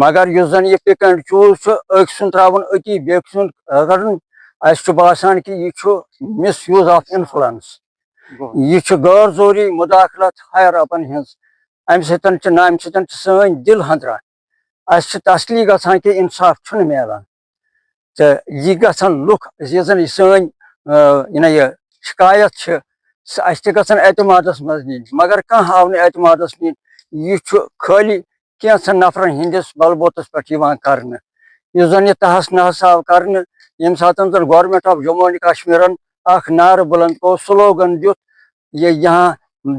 مگر یُس زن یہ پک اینڈ چوز چھُ أکۍ سُنٛد تراوُن أتی بیٚکہِ سُنٛد کرُن اَسہِ چھُ باسان کہِ یہِ چھُ مِس یوٗز آف اِنفلنس یہ چھُ غٲر ضروٗری مُداخلت ہایر اپن ہٕنٛز امہِ سۭتۍ چھِ سٲنۍ دِل ہنٛدران اَسہِ چھِ تسلی گژھان کہِ اِنصاف چھُنہٕ میلان تہٕ یہِ گژھن لُکھ یُس زن یہِ سٲنۍ یہِ شکایت چھِ سۄ اَسہِ تہِ گژھن اعتمادس منٛز نِنۍ مگر کانٛہہ آو نہٕ اعتمادس نِنۍ یہِ چھُ خٲلی کینٛژن نفرن ہٕنٛدِس بلبوتس پٮ۪ٹھ یِوان کرنہٕ یُس زن یہِ تہس نہس آو کرنہٕ ییٚمہِ ساتہٕ زن گورمنٹ آف جموں اینڈ کشمیرن اکھ نعرٕ بُلند کوٚر سلوگن دیُت یہ یہاں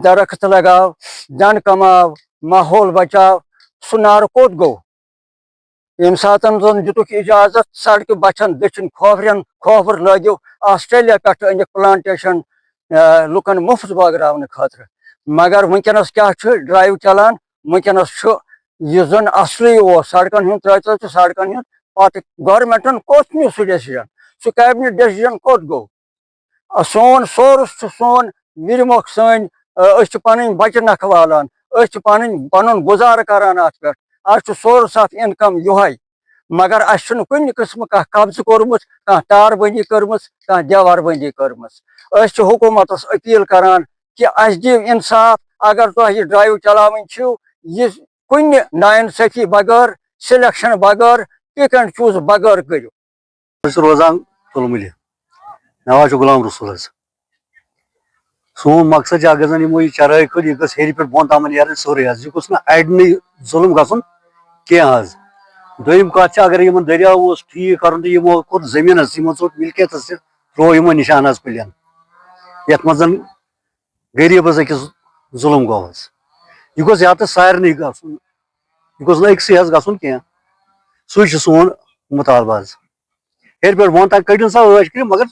درخت لگاو دن کماو ماحول بچاو سُہ نعرٕ کوٚت گوٚو ییٚمہِ ساتہٕ زن دِتُکھ اجازت سڑکہِ بچھن دٔچھِنۍ کھوفر لٲگِو آسٹریلیا پٮ۪ٹھ أنِکھ پلانٹیشن لُکن مفت بٲگراونہٕ خٲطرٕ مگر ونکیٚنس کیاہ چھُ ڈرایو چلان ونکیٚنس چھُ یُس زن اصلی اوس سڑکن ہُنٛد ترٛٲوتو چھُ سڑکن ہُنٛد پتہٕ گورمنٹن کوٚت نیوٗ سُہ ڈیسیجن سُہ کیبنِٹ ڈیسیجن کوٚت گوٚو سون سورس چھُ سون وِرمۄکھ سٲنۍ أسۍ چھِ پنٕنۍ بچہِ نکھٕ والان أسۍ چھِ پنُن گُزارٕ کران اتھ پٮ۪ٹھ اسہِ چھُ سورس آف انکم یِہوے مگر اسہِ چھُنہٕ کُنہِ قٕسمہٕ کانٛہہ قبضہٕ کوٚرمُت کانٛہہ تار بندی کٔرمٕژ کانٛہہ دیوار بندی کٔرمٕژ أسۍ چھِ حکوٗمتس اپیٖل کران کہِ اسہِ دِیِو انصاف اگر تۄہہِ یہِ ڈرایو چلاوٕنۍ چھِو یہِ کُنہِ ناانصٲفی بغٲر سِلیکشن بغٲر پِک اینڈ چوٗز بغٲر کٔرِو روزان تُلمُلہِ مےٚ حظ چھُ غلام رسول حظ سون مقصد چھُ اگر زن یِمو یہِ چرٲے کٔر یہِ گٔژھ ہیٚرِ پٮ۪ٹھ بۄن تامَتھ نیرٕنۍ سورُے حظ یہِ گوٚژھ نہٕ اَڑنٕے ظُلم گژھُن کینٛہہ حظ دوٚیِم کتھ چھِ اگر یِمن دٔریاو اوس ٹھیٖک کرُن تہٕ یِمو کوٚر زٔمیٖنس یِمو ژوٚٹ مِلکیتس تہِ ترٛوو یِمو نِشان حظ پٕلین یتھ منٛز زن غریٖبس أکِس ظُلم گوٚو حظ یہِ گوٚژھ یا تہٕ سارنٕے گژھُن یہِ گوٚژھ نہٕ أکسٕے حظ گژھُن کینٛہہ سُے چھُ سون مُطالبہٕ حظ ہیٚرِ پٮ۪ٹھ بۄن تام کٔڑِن سا ٲش کٔرِتھ مگر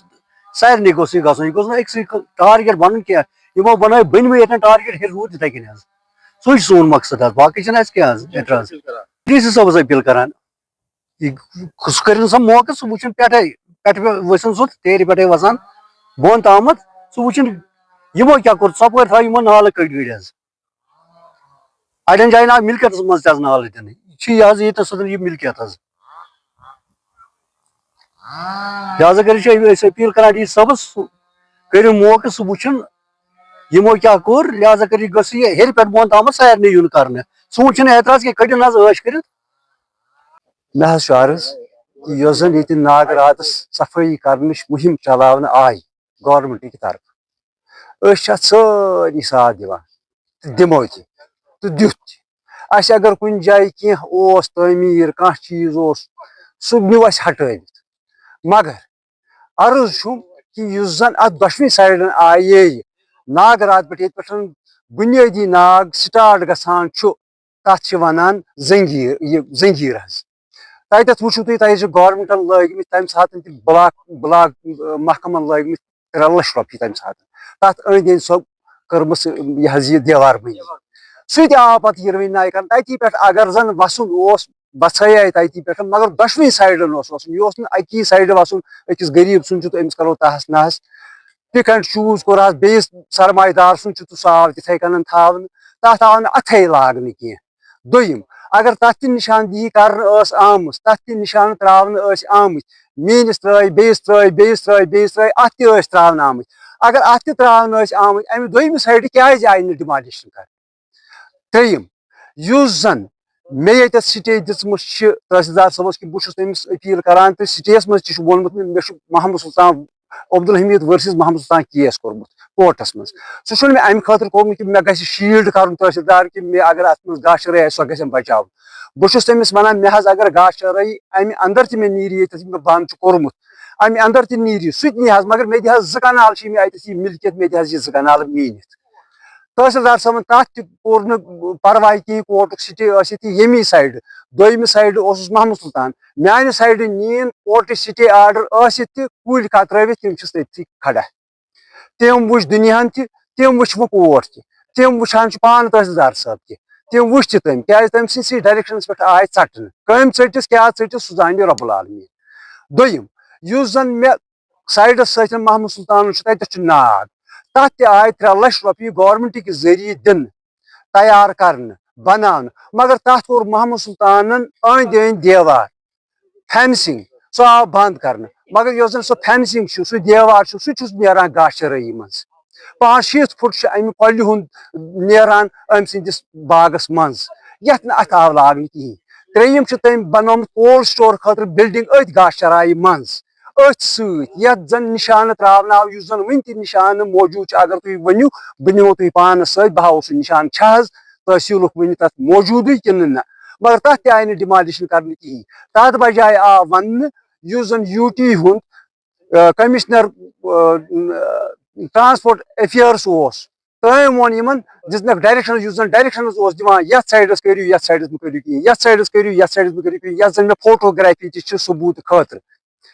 سارنٕے گوٚژھ یہِ گژھُن یہِ گوٚژھ نہٕ أکسٕے ٹارگیٹ بنُن کینٛہہ یِمو بنٲے بٔنۍمٕے ییٚتٮ۪ن ٹارگیٹ ہیٚرِ روٗد تِتھے کٔنۍ حظ سُے چھُ سون مقصد حظ باقٕے چھِنہٕ اَسہِ کینٛہہ حظ اعتراض ڈی سی صٲبس اپیٖل کران یہِ سُہ کٔرِنۍ سا موقعہٕ سُہ وٕچھِنۍ پٮ۪ٹھٕ ؤسِنۍ سُہ تیرِ پٮ۪ٹھے وسان بۄن تامَتھ سُہ وٕچھِنۍ یِمو کیٛاہ کوٚر ژۄپٲرۍ تھٲو یِمو نالہٕ کٔڑۍ حظ اڑٮ۪ن جاین آو مِلکیتس منٛز تہِ حظ نالہٕ دِنہٕ یہِ چھُ یہِ حظ ییٚتٮ۪س سۭتۍ یہِ مِلکیت حظ لہٰذا کٔرِتھ چھِ أسۍ اپیٖل کران ڈی سی صٲبس کٔرِو موقعہٕ سُہ وٕچھُن یِمو کیٛاہ کوٚر لہٰذا کٔرِتھ گٔژھ یہِ ہیٚرِ پٮ۪ٹھ بۄن تامَتھ سارنٕے یُن کرنہٕ سون چھُنہٕ اعتراض کینٛہہ کٔڑِن حظ ٲش کٔرِتھ مےٚ حظ چھُ عرض کہِ یۄس زن ییٚتہِ ناگراتس صفٲیی کرنٕچ مُہِم چلاونہٕ آیہِ گورمنٹٕکۍ طرفہٕ أسۍ چھِ اتھ سٲری ساتھ دِوان تہٕ دِمو تہِ تہٕ دیُت تہِ اَسہِ اگر کُنہِ جایہِ کینٛہہ اوس تعمیٖر کانٛہہ چیٖز اوس سُہ نیوٗ اَسہِ ہٹٲوِتھ مگر عرض چھُم کہِ یُس زن اتھ دۄشوٕنی سایڈن آیے ناگرات پٮ۪ٹھ ییٚتہِ پٮ۪ٹھ بُنیٲدی ناگ سٹارٹ گژھان چھُ تتھ چھِ ونان زنجیٖر حظ تتٮ۪تھ وٕچھِو تُہۍ تتہِ چھِ گورمنٹن لٲگمٕتۍ تمہِ ساتہٕ تہِ بلاک محکمن لٲگمٕتۍ 3 لچھ رۄپیہِ تمہِ ساتہٕ تتھ أنٛدۍ أنٛدۍ سۄ کٔرمٕژ یہِ حظ یہِ دیوار بٔنی سُہ تہِ آو پتہٕ یِروٕنۍ ناے کرنہٕ تتی پٮ۪ٹھ اگر زن وسُن اوس بژھٲے تتی پٮ۪ٹھ مگر دۄشوٕنی سایڈن اوس وسُن یہِ اوس نہٕ اکی سایڈٕ وسُن أکِس غریٖب سُنٛد چھُ تہٕ أمِس کرو تہس نہس پِک اینڈ چوٗز کوٚر حظ بیٚیِس سرمایہِ دار سُنٛد چھُ تہٕ سُہ آو تِتھے کٔنن تھاونہٕ تتھ آو نہٕ اتھے لاگنہٕ کینٛہہ دوٚیِم اگر تتھ تہِ نِشاندہی کرنہٕ ٲس آمٕژ تتھ تہِ نِشانہٕ تراونہٕ ٲسۍ آمٕتۍ میٲنِس ترٲے بیٚیِس ترٲے بیٚیِس ترٲے بیٚیِس ترٲے اتھ تہِ ٲسۍ تراونہٕ آمٕتۍ اگر اتھ تہِ تراونہٕ ٲسۍ آمٕتۍ امہِ دوٚیمہِ سایڈٕ کیازِ آیہِ نہٕ ڈِمالِشن کرنہٕ ترٛیٚیِم یُس زن مےٚ ییٚتٮ۪تھ سٹے دِژمٕژ چھِ تحصیلدار صٲبس کہِ بہٕ چھُس تٔمِس اپیٖل کران تہٕ سٹییس منٛز تہِ چھُ ووٚنمُت مےٚ چھُ محمد سلطان عبدالحمیٖد ورسِز محمد سلطان کیس کوٚرمُت کورٹس منٛز سُہ چھُنہٕ مےٚ امہِ خٲطرٕ کوٚرمُت کہِ مےٚ گژھِ شیٖلڈ کرُن تحصیلدار کہِ مےٚ اگر اتھ منٛز گاسہٕ چرٲے آسہِ سۄ گژھٮ۪م بچاوُن بہٕ چھُس تٔمِس ونان مےٚ حظ اگر گاسہٕ چرٲیی امہِ انٛدر تہِ مےٚ نیرِ ییٚتٮ۪تھ مےٚ بنٛد چھُ کوٚرمُت امہِ انٛدر تہِ نیرِ سُہ تہِ نی حظ مگر مےٚ دِ حظ 2 کنال چھِ مےٚ اتٮ۪تھ یہِ مِلکِیت مےٚ دِ حظ یہِ 2 کنال میٖنِتھ تحصیلدار صٲبن تتھ تہِ کوٚر نہٕ پرواے کِہیٖنۍ کورٹُک سٹے ٲسۍ ییٚتہِ ییٚمی سایڈٕ دوٚیمہِ سایڈٕ اوسُس محمد سلطان میانہِ سایڈٕ نِیِن کورٹٕچ سٹے آرڈر ٲسِتھ تہِ کُلۍ کترٲوِتھ تِم چھِس تٔتھی کھڑا تِم وٕچھ دُنیاہن تہِ تِم وٕچھوُکھ اور تہِ تِم وٕچھان چھُ پانہٕ تحصیلدار صٲب تہِ تِم وٕچھ تہِ تٔمۍ کیازِ تٔمۍ سٕنٛدسٕے ڈایریکشنس پٮ۪ٹھ آے ژٹنہٕ کٔمۍ ژٔٹِس کیٛاہ ژٔٹِس سُہ زانہِ رۄب العالمیٖن دوٚیِم یُس زن مےٚ سایڈس سۭتۍ محمد سلطانن چھُ تتٮ۪تھ چھُ ناگ تتھ تہِ آے 3 لچھ رۄپیہِ گورمنٹٕکۍ ذٔریعہٕ دِنہٕ تیار کرنہٕ بنان مگر تات کور محمد سلطانن أندۍ أندۍ دیوار فینسنگ سو آو بند کرنا مگر یۄس زن سو فینسنگ چھُ سُہ دیوار چھُ سُہ چھُس نیران گاسہٕ چرٲیی منٛز 5-6 فٹ چھُ امہِ کۄلہِ ہُنٛد نیران أمۍ سٕنٛدِس باغس منٛز یتھ نہٕ اتھ آو لاگنہٕ کِہیٖنۍ ترٛیٚیِم چھُ تٔمۍ بنومُت کولڈ سٹور خٲطرٕ بلڈنگ أتھۍ گاسہٕ چرایہِ منٛز أتھۍ سۭتۍ یتھ زن نشانہٕ تراونہٕ آو یُس زن وُنہِ تہِ نشانہٕ موجوٗد چھُ اگر تُہۍ ؤنِو بہٕ نِمو تُہۍ پانس سۭتۍ بہٕ ہاوو سُہ نشانہٕ چھا حظ تحصیلُک وُنہِ تتھ موجوٗدٕے کِنہٕ نہ مگر تتھ تہِ آیہِ نہٕ ڈِمالِشن کرنہٕ کِہیٖنۍ تتھ بجایہِ آو وننہٕ یُس زن یوٗ ٹی ہُنٛد کمشنر ٹرانسپورٹ افیئرس اوس تٔمۍ ووٚن یِمن دِژنکھ ڈایریکشنز یُس زن ڈایریکشنز اوس دِوان یتھ سایڈس کٔرِو یتھ سایڈس مہٕ کٔرِو کِہیٖنۍ یتھ سایڈس کٔرِو یتھ سایڈس مہٕ کٔرِو کِہیٖنۍ یتھ زن مےٚ فوٹوگرافی تہِ چھِ ثبوٗت خٲطرٕ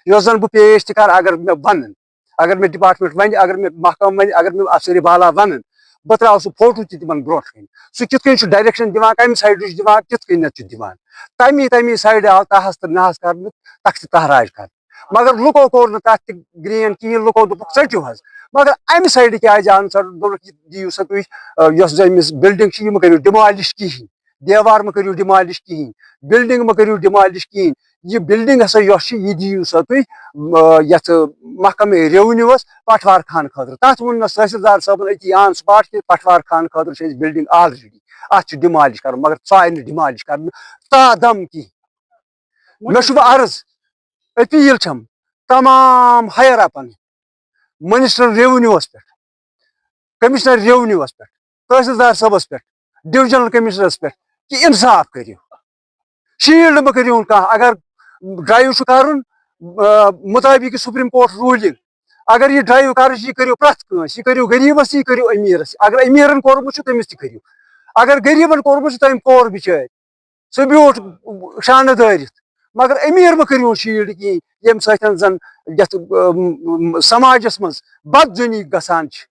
یۄس زن بہٕ پیش تہِ کرٕ اگر مےٚ ونن اگر مےٚ ڈپارٹمنٹ ونہِ اگر مےٚ محکمہٕ ونہِ اگر مےٚ افسرِ بالا ونن بہٕ تراوٕ سُہ فوٹو تہِ تِمن برونٛٹھ کَنہِ سُہ کِتھ کٔنۍ چھُ ڈایریکشن دِوان کمہِ سایڈٕ چھُ دِوان کِتھ کٔنٮ۪تھ چھُ دِوان تمی سایڈٕ آو تحس تہٕ نحس کرنہٕ تختہِ تحراج کرنہٕ مگر لُکو کوٚر نہٕ تتھ تہِ گرین کِہیٖنۍ لُکو دوٚپُکھ ژٔٹِو حظ مگر امہِ سایڈٕ کیازِ آو نہٕ ژٹنہٕ دوٚپُکھ یہِ دِیِو سا تُہۍ یۄس زن أمِس بلڈنگ چھِ یہِ مہٕ کٔرِو ڈِمالِش کِہیٖنۍ دیوار مہٕ کٔرِو ڈِمالِش کِہیٖنۍ بلڈنگ مہٕ کٔرِو ڈِمالِش کِہیٖنۍ یہِ بلڈنگ ہسا یۄس چھِ یہِ دِیِو سا تُہۍ یتھ محکمے ریونیوس پٹوار خانہٕ خٲطرٕ تتھ ووٚن مےٚ تحصیلدار صٲبن أتی آن سپاٹ کہِ پٹوار خانہٕ خٲطرٕ چھِ أسۍ بلڈنگ آلریڈی اتھ چھُ ڈِمالِش کرُن مگر سۄ آیہِ نہٕ ڈِمالِش کرنہٕ تادم کینٛہہ مےٚ چھُ وۄنۍ عرض أپیٖل چھم تمام ہایر اپن منسٹر ریونیوس پٮ۪ٹھ کمشنر ریونیوس پٮ۪ٹھ تحصیلدار صٲبس پٮ۪ٹھ ڈویژنل کمشنرس پٮ۪ٹھ کہِ انصاف کٔرِو شیٖلڈ مہٕ کٔرِو کانٛہہ اگر ڈرایو چھُ کرُن مُطٲبق سپریم کورٹ روٗلنگ اگر یہِ ڈرایو کرُن چھُ یہِ کٔرِو پرٛٮ۪تھ کٲنٛسہِ یہِ کٔرِو غریٖبس یہِ کٔرِو أمیٖرس اگر أمیٖرن کوٚرمُت چھُ تٔمِس تہِ کٔرِو اگر غریٖبن کوٚرمُت چھُ تٔمۍ کوٚر بِچٲرۍ سُہ بیوٗٹھ شانہٕ دٲرِتھ مگر أمیٖر مہٕ کٔرِہُن شیٖلڈ کِہیٖنۍ ییٚمہِ سۭتۍ زن یتھ سماجس منٛز بدزُنی گژھان چھِ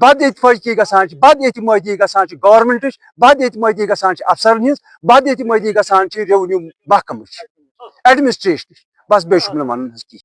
بد اتفٲقی گژھان چھِ بد اعتمٲدی گژھان چھِ گورمنٹٕچ بد اعتمٲدی گژھان چھِ افسرن ہٕنٛز بد اعتمٲدی گژھان چھِ ریونیو محکمٕچ ایڈمنسٹریشنٕچ بس بیٚیہِ چھُم نہٕ ونُن حظ کینٛہہ